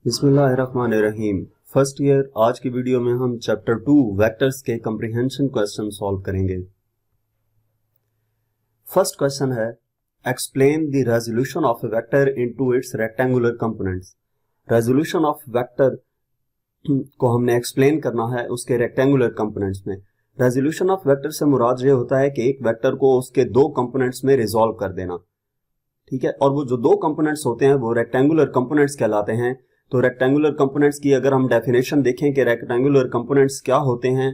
बिस्मिल्लाहिर्रहमानिर्रहीम। First year आज की वीडियो में हम चैप्टर 2 वेक्टर्स के कंप्रीहेंशन क्वेश्चन सॉल्व करेंगे। फर्स्ट क्वेश्चन है explain the resolution of a vector into its rectangular components. Resolution of vector को हमने एक्सप्लेन करना है उसके रेक्टेंगुलर कंपोनेंट्स में। रेजोल्यूशन ऑफ वेक्टर से मुराद ये होता है कि एक वेक्टर को उसके दो कंपोनेंट्स में रिजॉल्व कर देना, ठीक है। और वो जो दो कंपोनेंट्स होते हैं वो रेक्टेंगुलर कंपोनेंट्स कहलाते हैं। तो रेक्टेंगुलर कंपोनेंट्स की अगर हम डेफिनेशन देखें कि रेक्टेंगुलर कंपोनेंट्स क्या होते हैं,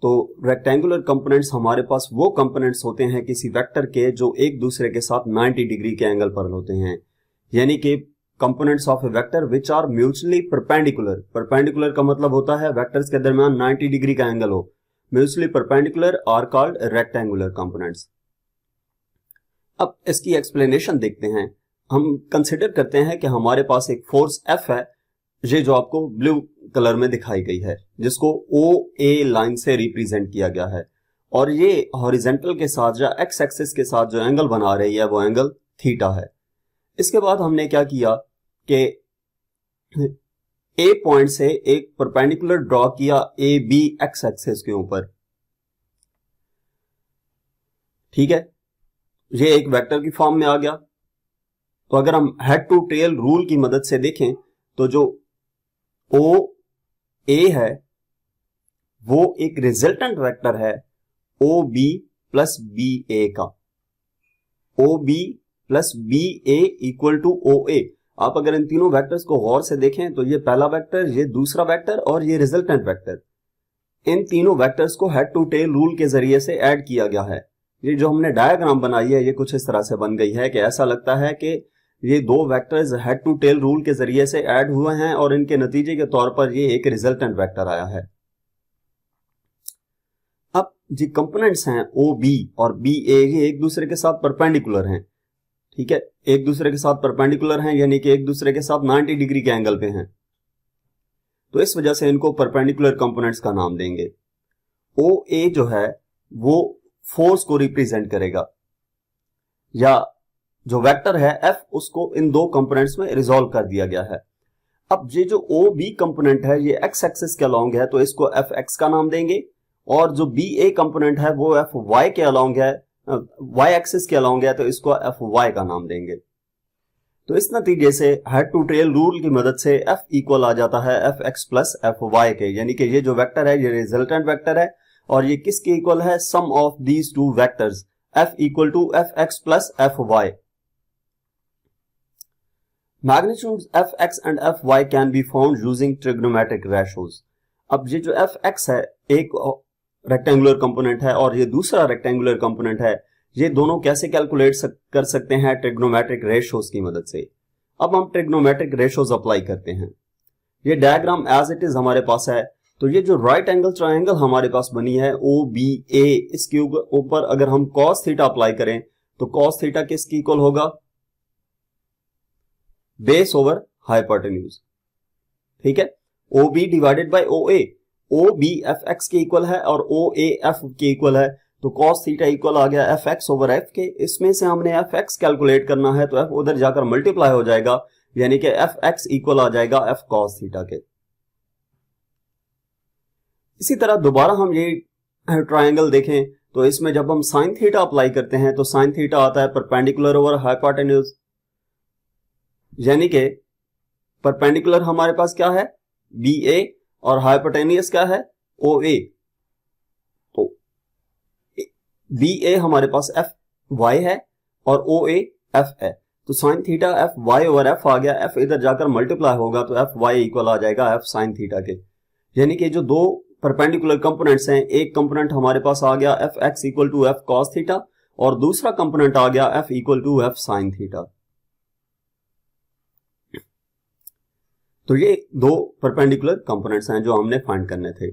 तो रेक्टेंगुलर कंपोनेंट्स हमारे पास वो कंपोनेंट्स होते हैं किसी वेक्टर के जो एक दूसरे के साथ 90 डिग्री के एंगल पर होते हैं, यानी कि components of a vector which are mutually perpendicular. Perpendicular का मतलब होता है वेक्टर्स के दरमियान 90 डिग्री का एंगल हो। Mutually perpendicular are called rectangular components. अब इसकी एक्सप्लेनेशन देखते हैं। हम कंसिडर करते हैं कि हमारे पास एक फोर्स F है, ये जो आपको ब्लू कलर में दिखाई गई है, जिसको OA लाइन से रिप्रेजेंट किया गया है, और ये हॉरिजेंटल के साथ या एक्स एक्सिस के साथ जो एंगल बना रही है वो एंगल थीटा है। इसके बाद हमने क्या किया कि A पॉइंट से एक परपेंडिकुलर ड्रॉ किया AB एक्स एक्सिस के ऊपर, ठीक है। ये एक वेक्टर की फॉर्म में आ गया। तो अगर हम हेड टू टेल रूल की मदद से देखें तो जो OA है वो एक रिजल्टेंट वेक्टर है OB प्लस BA का। OB plus BA equal to OA। आप अगर इन तीनों वेक्टर्स को गौर से देखें तो ये पहला वेक्टर, ये दूसरा वेक्टर और ये रिजल्टेंट वेक्टर, इन तीनों वेक्टर्स को हेड टू टेल रूल के जरिए से ऐड किया गया है। ये जो हमने डायग्राम बनाई है ये कुछ इस तरह से बन गई है कि ऐसा लगता है कि ये दो vectors head to tail rule के जरिए से ऐड हुए हैं और इनके नतीजे के तौर पर ये एक रिजल्टेंट वेक्टर आया है। अब जो कंपोनेंट्स हैं OB और BA ये एक दूसरे के साथ परपेंडिकुलर हैं, ठीक है। एक दूसरे के साथ परपेंडिकुलर हैं यानी कि एक दूसरे के साथ 90 डिग्री के एंगल पे हैं, तो इस वजह से इनको परपेंडिकुलर कंपोनेंट्स का नाम देंगे। OA जो है वो फोर्स को रिप्रेजेंट करेगा, या जो वेक्टर है F उसको इन दो कंपोनेंट्स में रिजॉल्व कर दिया गया है। अब ये जो OB कंपोनेंट है ये एक्स एक्सिस के अलोंग है तो इसको FX का नाम देंगे, और जो BA कंपोनेंट है वो FY के अलोंग है, Y एक्सिस के अलोंग है, तो इसको FY का नाम देंगे। तो इस नतीजे से हेड टू टेल रूल की मदद से F इक्वल आ जाता है FX प्लस FY के, यानी कि ये जो वेक्टर है ये रिजल्टेंट वेक्टर है और ये किसके इक्वल है, sum of these two vectors F equal to FX plus FY। Magnitudes Fx and Fy can be found using trigonometric ratios। अब ये जो Fx है एक रेक्टेंगुलर कंपोनेंट है और ये दूसरा रेक्टेंगुलर कंपोनेंट है, ये दोनों कैसे कैलकुलेट कर सकते हैं, ट्रिग्नोमेट्रिक रेशियोज की मदद से। अब हम ट्रिग्नोमेट्रिक रेशियोज अप्लाई करते हैं। ये डायग्राम एज इट इज हमारे पास है। तो ये जो राइट एंगल ट्रायंगल हमारे पास बनी है OBA, इसके ऊपर अगर हम cos थीटा अप्लाई करें तो cos थीटा किसकी इक्वल होगा, बेस ओवर हाइपोटेन्यूज, ठीक है। OB divided by OA, OB FX के इक्वल है और OA F के इक्वल है, तो cos थीटा इक्वल आ गया FX ओवर F के। इसमें से हमने FX कैलकुलेट करना है तो F उधर जाकर मल्टीप्लाई हो जाएगा, यानी कि FX इक्वल आ जाएगा F cos थीटा के। इसी तरह दोबारा हम ये ट्रायंगल देखें तो इसमें जब हम साइन थीटा अप्लाई करते हैं तो साइन थीटा आता है परपेंडिकुलर ओवर हाइपोटेन्यूज, यानी कि परपेंडिकुलर हमारे पास क्या है BA और हाइपोटेन्यूज क्या है OA। तो BA हमारे पास FY है और OA F है, तो sine theta FY over F आ गया। F इधर जाकर मल्टीप्लाई होगा तो FY इक्वल आ जाएगा F साइन थीटा के, यानी कि जो दो परपेंडिकुलर कंपोनेंट्स हैं, एक कंपोनेंट हमारे पास आ गया FX equal to F cos theta और दूसरा कंपोनेंट आ गया F equal to F sine theta. तो ये दो परपेंडिकुलर कंपोनेंट्स हैं जो हमने फाइंड करने थे।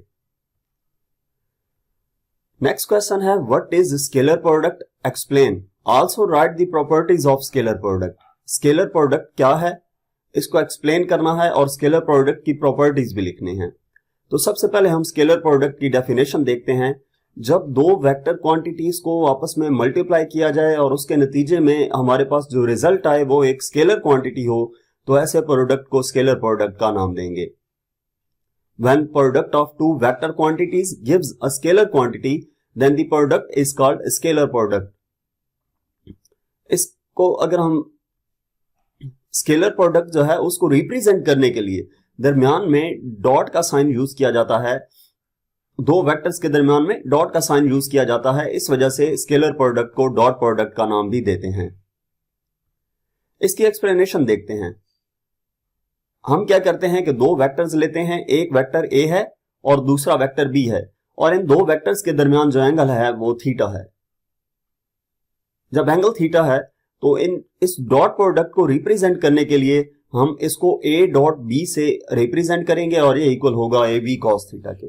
नेक्स्ट क्वेश्चन है what is scalar product, explain, also write the properties of scalar product. Scalar product क्या है इसको एक्सप्लेन करना है और स्केलर प्रोडक्ट की प्रॉपर्टीज भी लिखनी है। तो सबसे पहले हम स्केलर प्रोडक्ट की डेफिनेशन देखते हैं। जब दो वेक्टर क्वांटिटीज को आपस में मल्टीप्लाई किया जाए और उसके नतीजे में हमारे पास जो रिजल्ट आए वो एक स्केलर क्वांटिटी हो, तो ऐसे प्रोडक्ट को स्केलर प्रोडक्ट का नाम देंगे। When product of two vector quantities gives a scalar quantity, then the product is called scalar product. इसको अगर हम स्केलर प्रोडक्ट जो है उसको रिप्रेजेंट करने के लिए दरमियान में डॉट का साइन यूज किया जाता है, दो वेक्टर्स के दरमियान में डॉट का साइन यूज किया जाता है, इस वजह से scalar product co dot product का नाम भी देते हैं। इसकी एक्सप्लेनेशन देखते हैं। हम क्या करते हैं कि दो वेक्टर्स लेते हैं, एक वेक्टर ए है और दूसरा वेक्टर बी है, और इन दो वेक्टर्स के दरमियान जो एंगल है वो थीटा है। जब एंगल थीटा है तो इस डॉट प्रोडक्ट को रिप्रेजेंट करने के लिए हम इसको ए डॉट बी से रिप्रेजेंट करेंगे और ये इक्वल होगा ए बी कॉस थीटा के।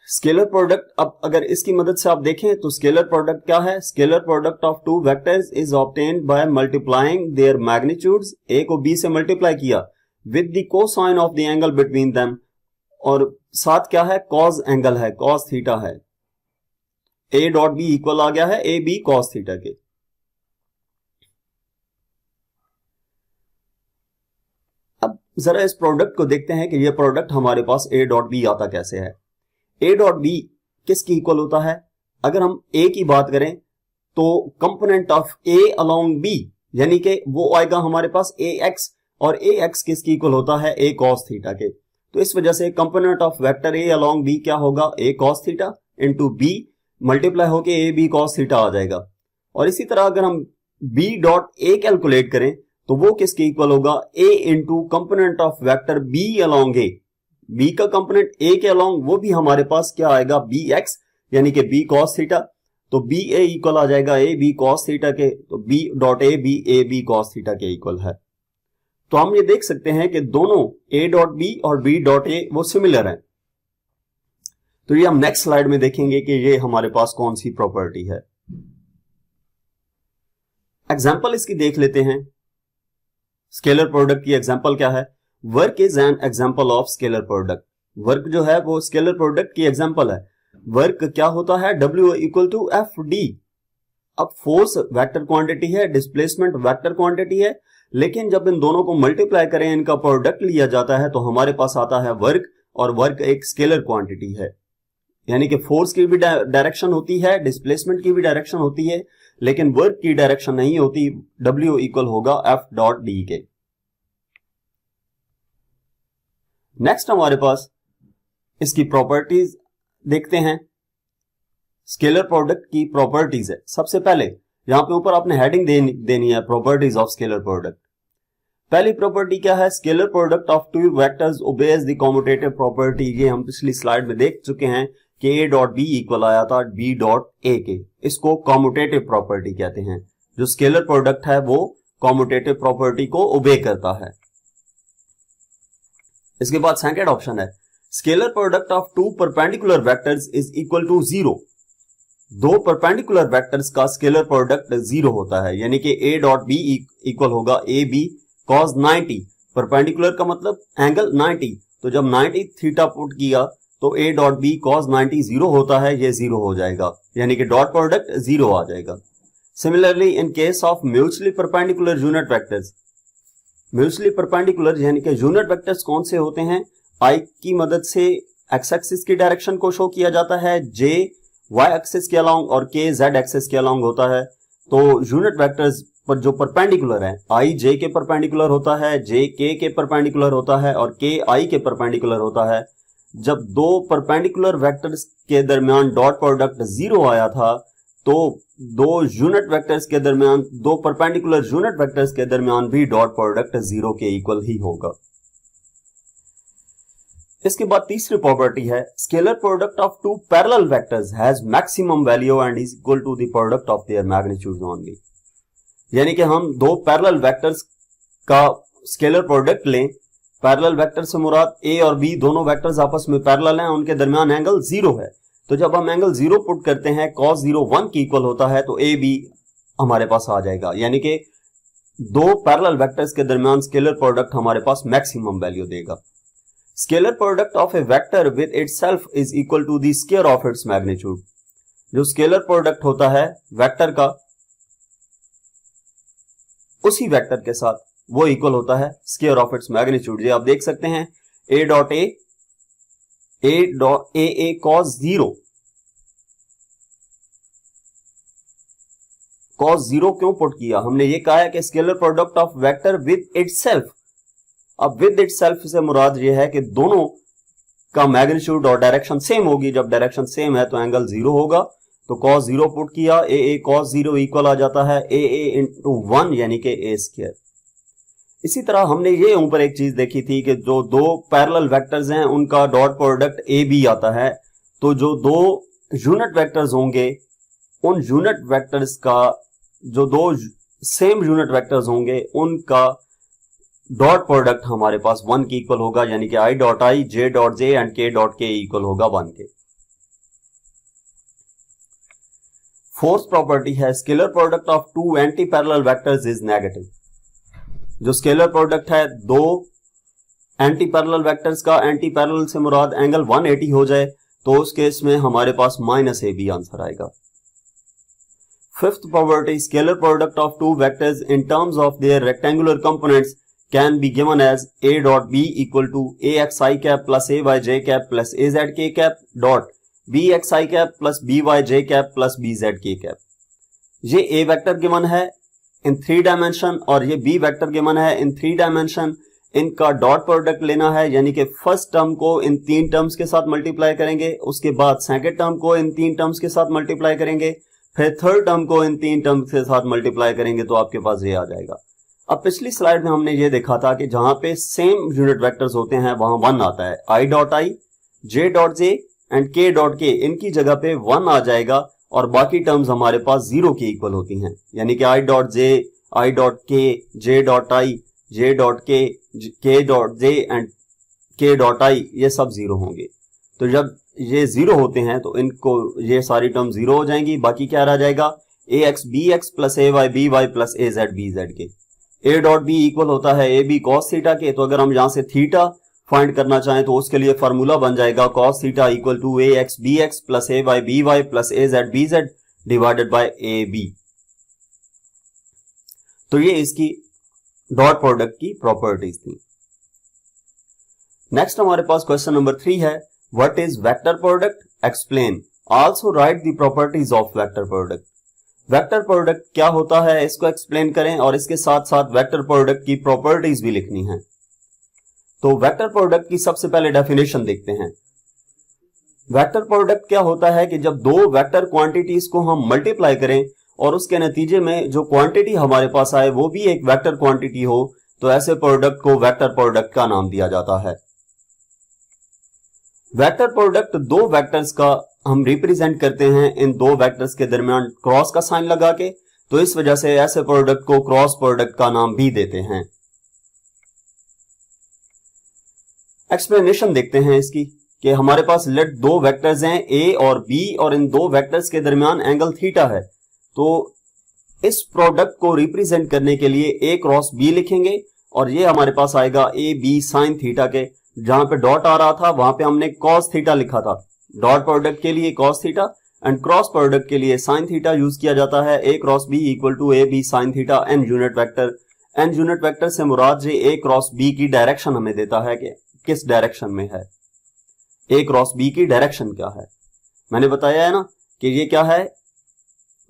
स्केलर प्रोडक्ट, अब अगर इसकी मदद से आप देखें तो स्केलर प्रोडक्ट क्या है? Scalar product of two vectors is obtained by multiplying their magnitudes. A को बी से मल्टीप्लाई किया with the cosine of the angle between them, और साथ क्या है? कॉस एंगल है, कॉस थीटा है। ए डॉट बी इक्वल आ गया है ए बी कॉस थीटा के। अब जरा इस प्रोडक्ट को देखते हैं कि ये प्रोडक्ट हमारे पास ए डॉट बी आता कैसे है। ए डॉट बी किसकी इक्वल होता है? अगर हम ए की बात करें तो component of A along B, यानी कि वो आएगा हमारे पास ए एक्स, और ए एक्स किसकी इक्वल होता है? ए कॉस थीटा के। तो इस वजह से component of vector A along B क्या होगा? A cos theta into B multiply होके ए बी कॉस थीटा आ जाएगा। और इसी तरह अगर हम बी डॉट ए कैलकुलेट करें तो वो किसके इक्वल होगा? A into component of vector B along A. B का कंपोनेंट ए के अलोंग वो भी हमारे पास क्या आएगा? बी एक्स, यानी कि बी कॉस थीटा। तो बी ए इक्वल आ जाएगा ए बी कॉस थीटा के। तो B dot A B cos theta के इक्वल है। तो हम ये देख सकते हैं कि दोनों ए डॉट बी और बी डॉट ए वो सिमिलर हैं। तो ये हम नेक्स्ट स्लाइड में देखेंगे कि ये हमारे पास कौन सी प्रॉपर्टी है। एग्जाम्पल इसकी देख लेते हैं। स्केलर प्रोडक्ट की एग्जाम्पल क्या है? Work is an example of scalar product. Work जो है वो स्केलर प्रोडक्ट की एग्जाम्पल है। वर्क क्या होता है? W equal to F D. अब फोर्स वेक्टर क्वांटिटी है, डिस्प्लेसमेंट वेक्टर क्वांटिटी है, लेकिन जब इन दोनों को मल्टीप्लाई करें, इनका प्रोडक्ट लिया जाता है, तो हमारे पास आता है वर्क, और वर्क एक स्केलर क्वांटिटी है। यानी कि फोर्स की भी डायरेक्शन होती है, डिस्प्लेसमेंट की भी डायरेक्शन होती है, लेकिन वर्क की डायरेक्शन नहीं होती। W इक्वल होगा एफ डॉट डी के। नेक्स्ट हमारे पास इसकी प्रॉपर्टीज देखते हैं। स्केलर प्रोडक्ट की प्रॉपर्टीज है। सबसे पहले यहां पे ऊपर आपने हेडिंग देनी है, प्रॉपर्टीज ऑफ स्केलर प्रोडक्ट। पहली प्रॉपर्टी क्या है? Scalar product of two vectors obeys the commutative property. ये हम पिछली स्लाइड में देख चुके हैं कि ए डॉट बी इक्वल आया था बी डॉट ए के। इसको कम्यूटेटिव प्रॉपर्टी कहते हैं। जो स्केलर प्रोडक्ट है वो कम्यूटेटिव प्रॉपर्टी को ओबे करता है। इसके बाद सेकंड ऑप्शन है scalar product of two perpendicular vectors is equal to zero. दो परपेंडिकुलर वेक्टर्स का स्केलर प्रोडक्ट जीरो होता है, यानी कि ए डॉट बी इक्वल होगा ए बी कॉस 90। परपेंडिकुलर का मतलब एंगल 90, तो जब 90 थीटा पुट किया तो A dot B cos 90 zero होता है, ये जीरो हो जाएगा, यानी कि डॉट प्रोडक्ट जीरो आ जाएगा। Similarly in case of mutually perpendicular unit vectors, mutually perpendicular यानी कि यूनिट वेक्टर्स कौन से होते हैं? आई की मदद से एक्स एक्सिस की डायरेक्शन को शो किया जाता है, जे वाई एक्सिस के अलोंग और के जेड एक्सिस के अलोंग होता है। तो यूनिट वेक्टर्स पर जो परपेंडिकुलर है, आई जे के परपेंडिकुलर होता है, जे के परपेंडिकुलर होता है और के आई के परपेंडिकुलर होता है। जब दो परपेंडिकुलर वेक्टर्स के दरमियान डॉट प्रोडक्ट जीरो आया था तो दो यूनिट वेक्टर्स के दरमियान, दो परपेंडिकुलर यूनिट वेक्टर्स के दरमियान भी डॉट प्रोडक्ट जीरो के इक्वल ही होगा। इसके बाद तीसरी प्रॉपर्टी है scalar product of two parallel vectors has maximum value and is equal to the product of their magnitude only. यानी कि हम दो पैरेलल वेक्टर्स का स्केलर प्रोडक्ट लें। पैरेलल वेक्टर से मुराद ए और बी दोनों वेक्टर्स आपस में पैरेलल हैं, उनके दरमियान एंगल जीरो है। तो जब हम एंगल जीरो पुट करते हैं, cos 0 1 की इक्वल होता है, तो ए बी हमारे पास आ जाएगा, यानी कि दो पैरेलल वेक्टर्स के दरमियान स्केलर प्रोडक्ट हमारे पास मैक्सिमम वैल्यू देगा। Scalar product of a vector with itself is equal to the square of its magnitude. जो स्केलर प्रोडक्ट होता है वेक्टर का उसी वेक्टर के साथ वो इक्वल होता है स्क्वायर ऑफ इट्स मैग्नीट्यूड। ये आप देख सकते हैं ए डॉट ए कॉस जीरो क्यों पुट किया? हमने ये कहा है कि scalar product of vector with itself. अब विद इटसेल्फ से मुराद ये है कि दोनों का मैग्नीट्यूड और डायरेक्शन सेम होगी। जब डायरेक्शन सेम है तो एंगल जीरो होगा, तो cos जीरो पुट किया, ए cos जीरो इक्वल आ जाता है ए इंटू 1 यानी कि ए स्क्वायर। इसी तरह हमने ये ऊपर एक चीज देखी थी कि जो दो पैरेलल वेक्टर्स हैं उनका डॉट प्रोडक्ट ए बी आता है, तो जो दो यूनिट वेक्टर्स होंगे उन यूनिट वेक्टर्स का, जो दो सेम यूनिट वेक्टर्स होंगे उनका डॉट प्रोडक्ट हमारे पास 1 के इक्वल होगा, यानी कि i dot i, j dot j and k dot k equal होगा 1 के। फोर्थ प्रॉपर्टी है scalar product of two anti parallel vectors is negative. जो स्केलर प्रोडक्ट है दो एंटी पैरेलल वेक्टर्स का, एंटी पैरेलल से मुराद एंगल 180 हो जाए तो उस केस में हमारे पास माइनस ए बी आंसर आएगा। Fifth property scalar product of two vectors in terms of their rectangular components can be given as a dot b equal to axi cap plus ayj cap plus azk cap dot bxi cap plus byj cap plus bzk cap। ये a vector given है इन 3 dimension और ये b vector given है इन 3 dimension. इनका dot product लेना है, यानी कि फर्स्ट टर्म को इन 3 टर्म्स के साथ मल्टीप्लाई करेंगे, उसके बाद सेकंड टर्म को इन 3 टर्म्स के साथ मल्टीप्लाई करेंगे, फिर थर्ड टर्म को इन 3 टर्म्स के साथ मल्टीप्लाई करेंगे, तो आपके पास ये आ जाएगा। अब पिछली स्लाइड में हमने ये देखा था कि जहां पे सेम यूनिट वेक्टर्स होते हैं वहां 1 आता है, i dot i, j dot j and k dot k, इनकी जगह पे 1 आ जाएगा और बाकी टर्म्स हमारे पास 0 के इक्वल होती हैं, यानी कि i dot j, i dot k, j dot i, j dot k, k dot j and k dot i ये सब 0 होंगे। तो जब ये 0 होते हैं तो इनको ये सारी टर्म 0 हो जाएंगी, बाकी क्या रह जाएगा ax bx plus ay by plus az bz के। a डॉट बी इक्वल होता है ए बी कॉस थीटा के, तो अगर हम यहां से थीटा फाइंड करना चाहें तो उसके लिए फार्मूला बन जाएगा cos theta equal to A X B X plus A Y B Y plus A Z B Z divided by A B. तो ये इसकी डॉट प्रोडक्ट की प्रॉपर्टीज थी। नेक्स्ट हमारे पास क्वेश्चन नंबर 3 है, what is vector product, explain, also write the properties of vector product. Vector product क्या होता है इसको एक्सप्लेन करें और इसके साथ साथ वेक्टर प्रोडक्ट की प्रॉपर्टीज भी लिखनी है। तो वेक्टर प्रोडक्ट की सबसे पहले डेफिनेशन देखते हैं। वेक्टर प्रोडक्ट क्या होता है कि जब दो वेक्टर क्वांटिटीज को हम मल्टीप्लाई करें और उसके नतीजे में जो क्वांटिटी हमारे पास आए वो भी एक वेक्टर क्वांटिटी हो, तो ऐसे प्रोडक्ट को वेक्टर प्रोडक्ट का नाम दिया जाता है। वेक्टर प्रोडक्ट दो वेक्टर्स का हम रिप्रेजेंट करते हैं इन दो वेक्टर्स के दरमियान क्रॉस का साइन लगा के, तो इस वजह से ऐसे प्रोडक्ट को क्रॉस प्रोडक्ट का नाम भी देते हैं। एक्सप्लेनेशन देखते हैं इसकी कि हमारे पास लेट दो वेक्टर्स हैं ए और बी और इन दो वेक्टर्स के दरमियान एंगल थीटा है, तो इस प्रोडक्ट को रिप्रेजेंट करने के लिए ए क्रॉस बी लिखेंगे और ये हमारे पास आएगा ए बी साइन थीटा के। जहां पे डॉट आ रहा था वहां पे हमने कॉस थीटा लिखा था। डॉट प्रोडक्ट के लिए cos theta and cross product के लिए साइन थीटा यूज किया जाता है। A cross B equal to A B sine theta N unit vector. N unit vector से मुराद जो ए क्रॉस बी की डायरेक्शन हमें देता है कि किस डायरेक्शन में है। ए क्रॉस बी की डायरेक्शन क्या है, मैंने बताया है ना कि ये क्या है,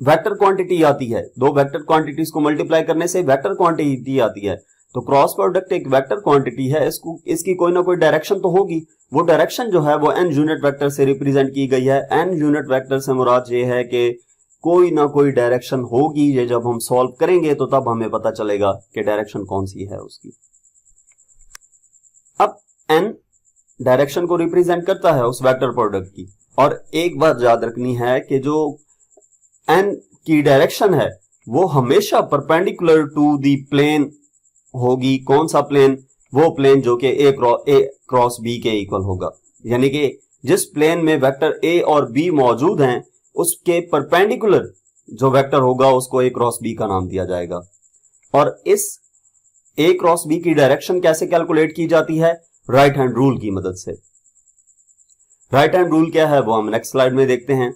वेक्टर क्वांटिटी आती है। दो वेक्टर क्वांटिटीज को मल्टीप्लाई करने से वेक्टर क्वांटिटी आती है, तो क्रॉस प्रोडक्ट एक वेक्टर क्वांटिटी है, इसकी कोई ना कोई डायरेक्शन तो होगी। वो डायरेक्शन जो है वो एन यूनिट वेक्टर से रिप्रेजेंट की गई है। एन यूनिट वेक्टर से मुराद ये है कि कोई ना कोई डायरेक्शन होगी। ये जब हम सॉल्व करेंगे तो तब हमें पता चलेगा कि डायरेक्शन कौन सी है उसकी। अब एन डायरेक्शन को रिप्रेजेंट करता है उस वेक्टर प्रोडक्ट की, और एक बात याद रखनी है कि जो एन की डायरेक्शन है वो हमेशा परपेंडिकुलर टू द प्लेन होगी। कौन सा प्लेन, वो प्लेन जो कि ए क्रॉस बी के इक्वल होगा, यानी कि जिस प्लेन में वेक्टर ए और बी मौजूद हैं उसके परपेंडिकुलर जो वेक्टर होगा उसको ए क्रॉस बी का नाम दिया जाएगा। और इस ए क्रॉस बी की डायरेक्शन कैसे कैलकुलेट की जाती है, राइट हैंड रूल की मदद से। राइट हैंड रूल क्या है वो हम नेक्स्ट स्लाइड में देखते हैं।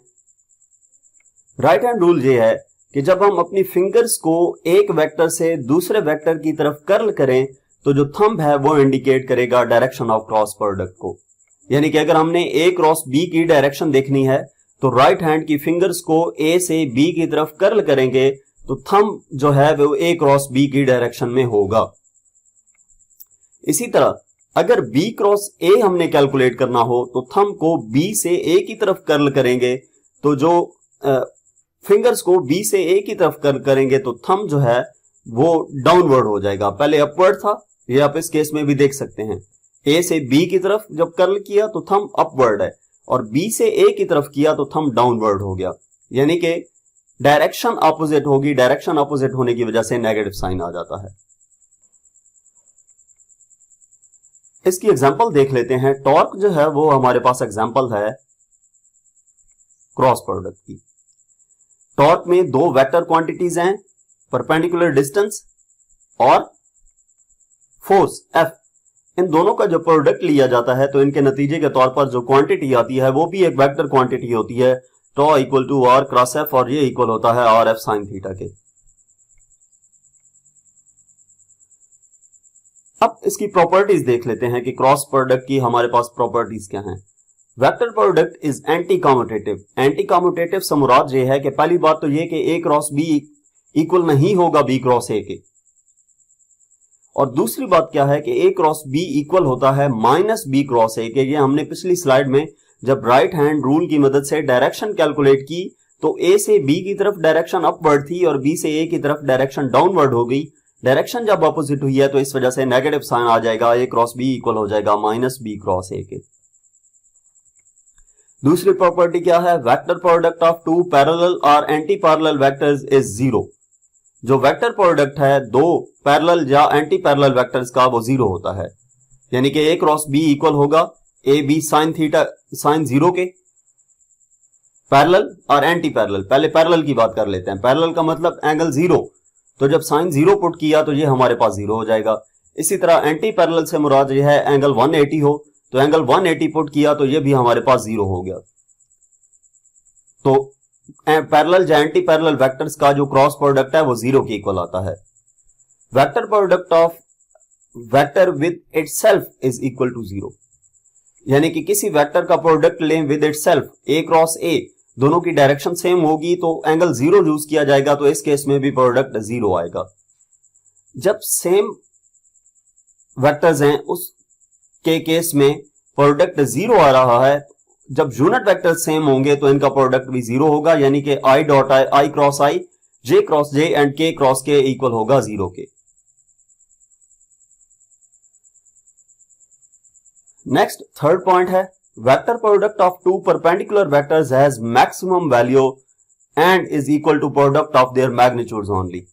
राइट हैंड रूल ये है कि जब हम अपनी फिंगर्स को एक वेक्टर से दूसरे वेक्टर की तरफ कर्ल करें तो जो थंब है वो इंडिकेट करेगा डायरेक्शन ऑफ क्रॉस प्रोडक्ट को। यानी कि अगर हमने ए क्रॉस बी की डायरेक्शन देखनी है तो राइट हैंड की फिंगर्स को ए से बी की तरफ कर्ल करेंगे तो थंब जो है वो ए क्रॉस बी की डायरेक्शन में होगा। इसी तरह अगर बी क्रॉस ए हमने कैलकुलेट करना हो तो थंब को बी से ए की तरफ कर्ल करेंगे तो जो फिंगर्स को बी से ए की तरफ कर्ल करेंगे तो थंब जो है वो डाउनवर्ड हो जाएगा। पहले अपवर्ड था, ये आप इस केस में भी देख सकते हैं। ए से बी की तरफ जब कर्ल किया तो थंब अपवर्ड है और बी से ए की तरफ किया तो थंब डाउनवर्ड हो गया। यानी कि डायरेक्शन ऑपोजिट होगी, डायरेक्शन ऑपोजिट होने की वजह से नेगेटिव साइन आ जाता है। इसकी एग्जांपल देख लेते हैं। टॉर्क जो है वो हमारे पास एग्जांपल है क्रॉस प्रोडक्ट की। टॉर्क में दो वेक्टर क्वांटिटीज हैं, परपेंडिकुलर डिस्टेंस और फोर्स F। इन दोनों का जो प्रोडक्ट लिया जाता है तो इनके नतीजे के तौर पर जो क्वांटिटी आती है वो भी एक वेक्टर क्वांटिटी होती है, tau equal to R cross F, और ये इक्वल होता है आर एफ साइन थीटा के। अब इसकी प्रॉपर्टीज देख लेते हैं कि क्रॉस प्रोडक्ट की हमारे पास प्रॉपर्टीज क्या हैं। Vector product is anti commutative. Anti commutative से मुराद ये है कि पहली बात तो ये कि ए क्रॉस बी इक्वल नहीं होगा बी क्रॉस ए के, और दूसरी बात क्या है कि ए क्रॉस बी इक्वल होता है माइनस बी क्रॉस ए के। ये हमने पिछली स्लाइड में जब राइट हैंड रूल की मदद से डायरेक्शन कैलकुलेट की तो ए से बी की तरफ डायरेक्शन अपवर्ड थी और बी से ए की तरफ डायरेक्शन डाउनवर्ड हो गई। डायरेक्शन जब अपोजिट हुई है तो इस वजह से नेगेटिव साइन आ जाएगा, ए क्रॉस बी इक्वल हो जाएगा माइनस बी क्रॉस ए के। दूसरी प्रॉपर्टी क्या है, vector product of two parallel और anti parallel vectors is zero. जो वेक्टर प्रोडक्ट है दो पैरेलल या एंटी पैरेलल वेक्टर्स का वो जीरो होता है। यानी कि ए क्रॉस बी इक्वल होगा A B sine theta sine zero के। पैरेलल और एंटी पैरेलल, पहले पैरेलल की बात कर लेते हैं। पैरेलल का मतलब एंगल जीरो, तो जब साइन जीरो पुट किया तो ये हमारे पास जीरो हो जाएगा। इसी तरह एंटी पैरेलल से मुराद ये है एंगल 180 हो तो एंगल 180 पुट किया तो ये भी हमारे पास जीरो हो गया। तो पैरेलल या एंटी पैरेलल वेक्टर्स का जो क्रॉस प्रोडक्ट है वो जीरो के इक्वल आता है। Vector product of vector with itself is equal to zero. यानी कि किसी वेक्टर का प्रोडक्ट लें with itself, A cross A, दोनों की डायरेक्शन सेम होगी तो एंगल जीरो यूज किया जाएगा, तो इस केस में भी प्रोडक्ट जीरो आएगा। जब सेम वेक्टर्स हैं उस के केस में प्रोडक्ट जीरो आ रहा है। जब यूनिट वेक्टर सेम होंगे तो इनका प्रोडक्ट भी जीरो होगा, यानी कि I dot I, I cross I, J cross J and K cross K equal होगा जीरो के। नेक्स्ट थर्ड पॉइंट है, vector product of two perpendicular vectors has maximum value and is equal to product of their magnitudes only.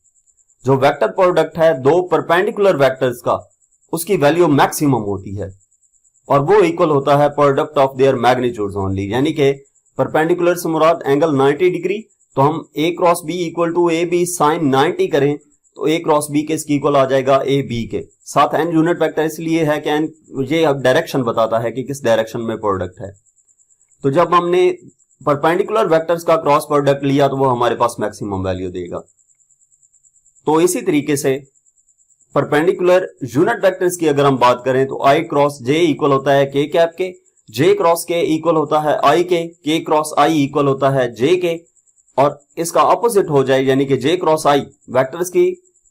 जो vector product है दो perpendicular vectors का, उसकी value maximum होती है और वो इक्वल होता है product of their magnitudes only. यानी कि परपेंडिकुलर से मुराद एंगल 90 डिग्री, तो हम A cross B equal to A B sine 90 करें तो ए क्रॉस बी किसकी इक्वल आ जाएगा, ए बी के। साथ एन यूनिट वेक्टर इसलिए है कि एन ये अब डायरेक्शन बताता है कि किस डायरेक्शन में प्रोडक्ट है। तो जब हमने परपेंडिकुलर वेक्टर्स का क्रॉस प्रोडक्ट लिया तो वो हमारे पास मैक्सिमम वैल्यू देगा। तो इसी तरीके से परपेंडिकुलर यूनिट वेक्टर्स की अगर हम बात करें तो आई क्रॉस जे इक्वल होता है के कैप के, जे क्रॉस के इक्वल होता है आई के क्रॉस आई इक्वल होता है जे के, और इसका ऑपोजिट हो जाए यानी कि जे क्रॉस आई, वेक्टर्स की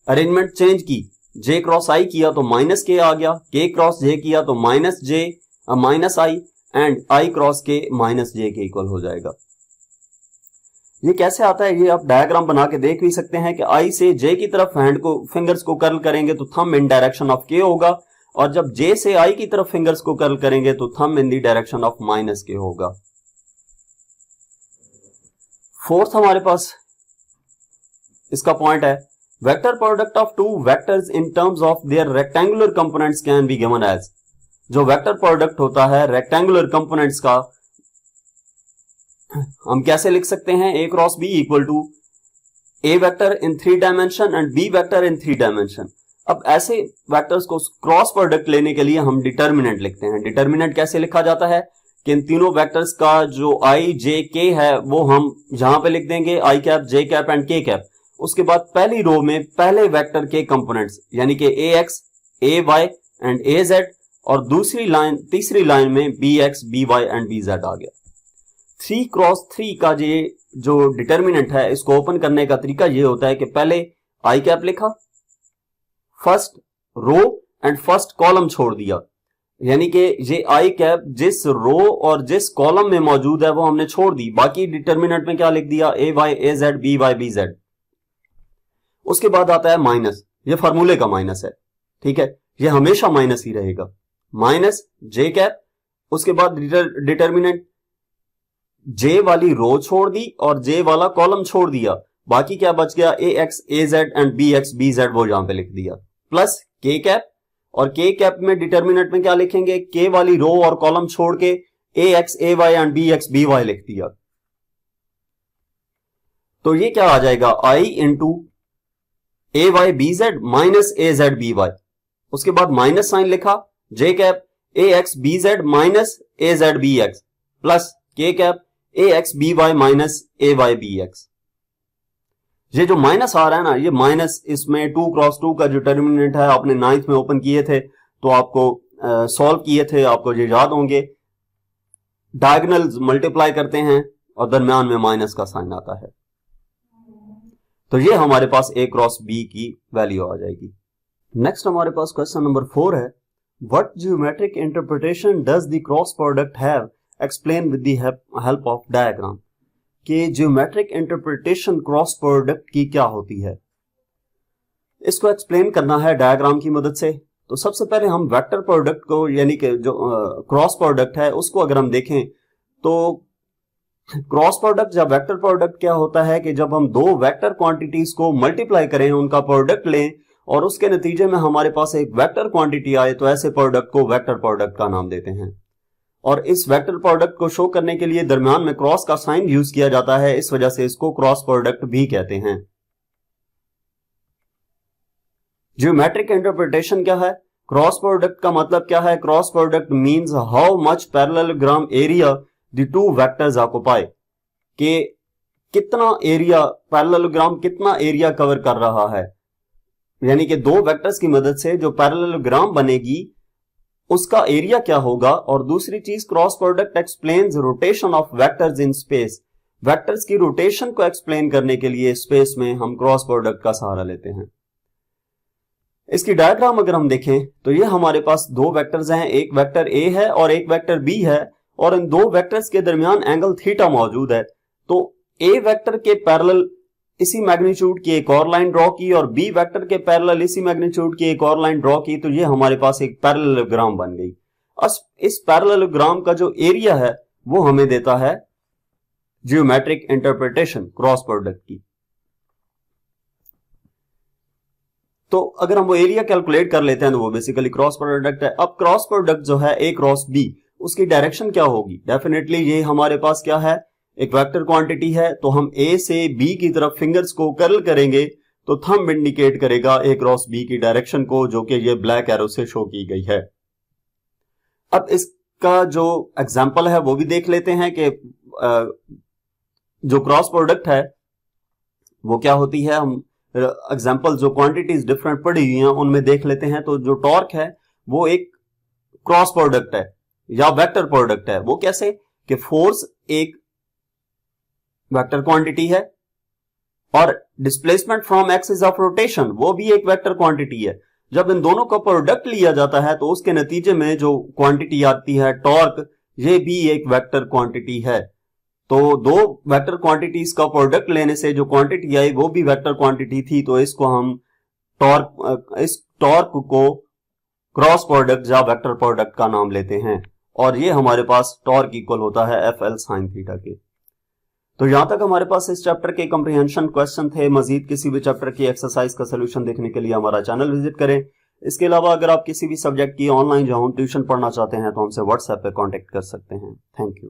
अरेंजमेंट चेंज की, जे क्रॉस आई किया तो माइनस के आ गया, के क्रॉस जे किया तो minus J minus I, and I cross के माइनस जे के इक्वल हो जाएगा। ये कैसे आता है ये आप डायग्राम बना के देख भी सकते हैं कि आई से जे की तरफ हैंड को फिंगर्स को कर्ल करेंगे तो थंब इन डायरेक्शन ऑफ के होगा, और जब जे से आई की तरफ फिंगर्स को कर्ल करेंगे तो thumb in the direction of minus K होगा। फोर्थ हमारे पास इसका पॉइंट है, vector product of two vectors in terms of their rectangular components can be given as. जो वेक्टर प्रोडक्ट होता है रेक्टेंगुलर कंपोनेंट्स का हम कैसे लिख सकते हैं, A cross B equal to A vector in 3 dimension and B vector in 3 dimension. अब ऐसे वेक्टर्स को क्रॉस प्रोडक्ट लेने के लिए हम डिटर्मिनेंट लिखते हैं। डिटर्मिनेंट कैसे लिखा जाता है कि इन तीनों वेक्टर्स का जो आई जे के है वो हम यहां पे लिख देंगे आई कैप जे कैप एंड के कैप। उसके बाद पहली रो में पहले वेक्टर के कंपोनेंट्स यानी कि A X A Y and A Z, और तीसरी लाइन में B X B Y and B Z आ गया। 3x3 का ये जो डिटर्मिनेंट है इसको ओपन करने का तरीका ये होता है कि पहले आई कैप लिखा, first row and first column छोड़ दिया, यानी कि ये आई कैप जिस रो और जिस कॉलम में मौजूद है वो हमने छोड़ दी, बाकी डिटर्मिनेंट में क्या लिख दिया A Y A Z B Y B Z. उसके बाद आता है माइनस, ये फार्मूले का माइनस है, ठीक है, ये हमेशा माइनस ही रहेगा, माइनस जे कैप। उसके बाद डिटर्मिनेंट जे वाली रो छोड़ दी और जे वाला कॉलम छोड़ दिया, बाकी क्या बच गया A X A Z and B X B Z वो यहां पे लिख दिया, प्लस के कैप, और के कैप में डिटर्मिनेंट में क्या लिखेंगे के वाली रो और कॉलम छोड़ के A X A Y and B X B Y लिख दिया। तो ये क्या आ जाएगा I into A Y B Z minus A Z B Y. उसके बाद माइनस साइन लिखा, J cap A X B Z minus A Z B X plus K cap A X B Y minus A Y B X. ये जो minus आ रहा है ना, ये minus इसमें 2x2 का जो डिटर्मिनेंट है आपने 9th में ओपन किए थे तो आपको सॉल्व किए थे, आपको ये याद होंगे। डायगोनल्स मल्टीप्लाई करते हैं और दरमियान में माइनस का साइन आता है, तो ये हमारे पास a क्रॉस b की वैल्यू आ जाएगी। नेक्स्ट हमारे पास क्वेश्चन नंबर 4 है, what geometric interpretation does the cross product have, explain with the help of diagram. कि ज्योमेट्रिक इंटरप्रिटेशन क्रॉस प्रोडक्ट की क्या होती है, इसको एक्सप्लेन करना है डायग्राम की मदद से। तो सबसे पहले हम वेक्टर प्रोडक्ट को यानी कि जो क्रॉस प्रोडक्ट है उसको अगर हम देखें तो क्रॉस प्रोडक्ट या वेक्टर प्रोडक्ट क्या होता है कि जब हम दो वेक्टर क्वांटिटीज को मल्टीप्लाई करें, उनका प्रोडक्ट लें और उसके नतीजे में हमारे पास एक वेक्टर क्वांटिटी आए, तो ऐसे प्रोडक्ट को वेक्टर प्रोडक्ट का नाम देते हैं। और इस वेक्टर प्रोडक्ट को शो करने के लिए दरमियान में क्रॉस का साइन यूज किया जाता है, इस वजह से इसको क्रॉस प्रोडक्ट भी कहते हैं। ज्योमेट्रिक इंटरप्रिटेशन क्या है, क्रॉस प्रोडक्ट का मतलब क्या है, cross product means how much parallelogram area the two vectors occupy, कि कितना एरिया पैरेललोग्राम कितना एरिया कवर कर रहा है, यानी कि दो वेक्टर्स की मदद से जो पैरेललोग्राम बनेगी उसका एरिया क्या होगा। और दूसरी चीज cross product explains rotation of vectors in space, vectors की रोटेशन को एक्सप्लेन करने के लिए स्पेस में हम क्रॉस प्रोडक्ट का सहारा लेते हैं। इसकी डायग्राम अगर हम देखें तो ये हमारे पास दो वेक्टर्स हैं, एक वेक्टर ए है और एक वेक्टर बी है, और इन दो वेक्टर्स के दरमियान एंगल थीटा मौजूद है। तो ए वेक्टर के पैरेलल इसी मैग्नीट्यूड की एक और लाइन ड्रॉ की और बी वेक्टर के पैरेलल इसी मैग्नीट्यूड की एक और लाइन ड्रॉ की, तो ये हमारे पास एक पैरेललोग्राम बन गई। इस पैरेललोग्राम का जो एरिया है वो हमें देता है ज्योमेट्रिक इंटरप्रिटेशन क्रॉस प्रोडक्ट की। तो अगर हम वो एरिया कैलकुलेट कर लेते हैं तो वो बेसिकली क्रॉस प्रोडक्ट है। अब क्रॉस प्रोडक्ट जो है ए क्रॉस बी, उसकी डायरेक्शन क्या होगी, डेफिनेटली ये हमारे पास क्या है, एक वेक्टर क्वांटिटी है, तो हम ए से बी की तरफ फिंगर्स को कर्ल करेंगे तो थंब इंडिकेट करेगा ए क्रॉस बी की डायरेक्शन को, जो कि ये ब्लैक एरो से शो की गई है। अब इसका जो एग्जांपल है वो भी देख लेते हैं कि जो क्रॉस प्रोडक्ट है वो क्या होती है। हम एग्जांपल जो क्वांटिटीज डिफरेंट पड़ी हुई हैं उनमें देख लेते हैं। तो जो टॉर्क है वो एक क्रॉस प्रोडक्ट है या वेक्टर प्रोडक्ट है। वो कैसे कि फोर्स एक वेक्टर क्वांटिटी है और displacement from axis of rotation वो भी एक वेक्टर क्वांटिटी है। जब इन दोनों का प्रोडक्ट लिया जाता है तो उसके नतीजे में जो क्वांटिटी आती है टॉर्क, ये भी एक वेक्टर क्वांटिटी है। तो दो वेक्टर क्वांटिटीज का प्रोडक्ट लेने से जो क्वांटिटी आई वो भी वेक्टर क्वांटिटी थी, तो इसको हम इस टॉर्क को क्रॉस प्रोडक्ट या वेक्टर प्रोडक्ट का नाम लेते हैं। और ये हमारे पास टॉर्क इक्वल होता है एफ एल साइन थीटा के। तो यहां तक हमारे पास इस चैप्टर के कंप्रीहेंशन क्वेश्चन थे। मजीद किसी भी चैप्टर की एक्सरसाइज का सोल्यूशन देखने के लिए हमारा चैनल विजिट करें। इसके अलावा अगर आप किसी भी सब्जेक्ट की ऑनलाइन जो ट्यूशन पढ़ना चाहते हैं तो हमसे व्हाट्सएप पे कांटेक्ट कर सकते हैं। Thank you.